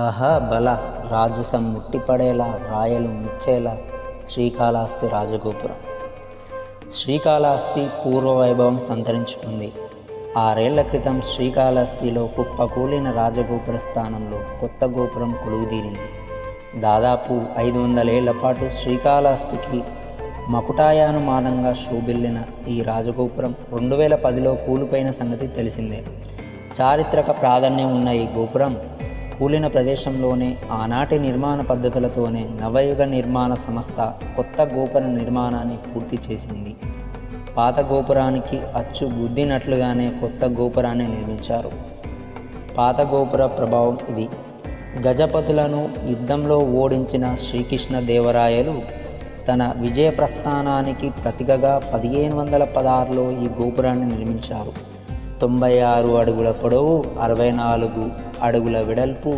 ఆహా బల! రాజసం ముట్టిపడేలా, రాయలు మెచ్చేలా శ్రీకాళహస్తి రాజగోపురం. శ్రీకాళహస్తి పూర్వ వైభవం సంతరించుకుంది. 6 ఏళ్ల క్రితం శ్రీకాళహస్తిలో కుప్పకూలిన రాజగోపుర స్థానంలో కొత్త గోపురం కొలువుదీరింది. దాదాపు 500 ఏళ్ల పాటు శ్రీకాళహస్తికి మకుటాయమానంగా శోభిల్లిన ఈ రాజగోపురం 2010లో కూలిపోయిన సంగతి తెలిసిందే. చారిత్రక ప్రాధాన్యం ఉన్న ఈ గోపురం కూలిన ప్రదేశంలోనే ఆనాటి నిర్మాణ పద్ధతులతోనే నవయుగ నిర్మాణ సంస్థ కొత్త గోపుర నిర్మాణాన్ని పూర్తి చేసింది. పాత గోపురానికి అచ్చు గుద్దినట్లుగానే కొత్త గోపురాన్ని నిర్మించారు. పాత గోపుర ప్రభావం ఇది. గజపతులను యుద్ధంలో ఓడించిన శ్రీకృష్ణదేవరాయలు తన విజయ ప్రస్థానానికి ప్రతీకగా 1516లో ఈ గోపురాన్ని నిర్మించారు. 96 అడుగుల పొడవు, 64 అడుగుల వెడల్పు,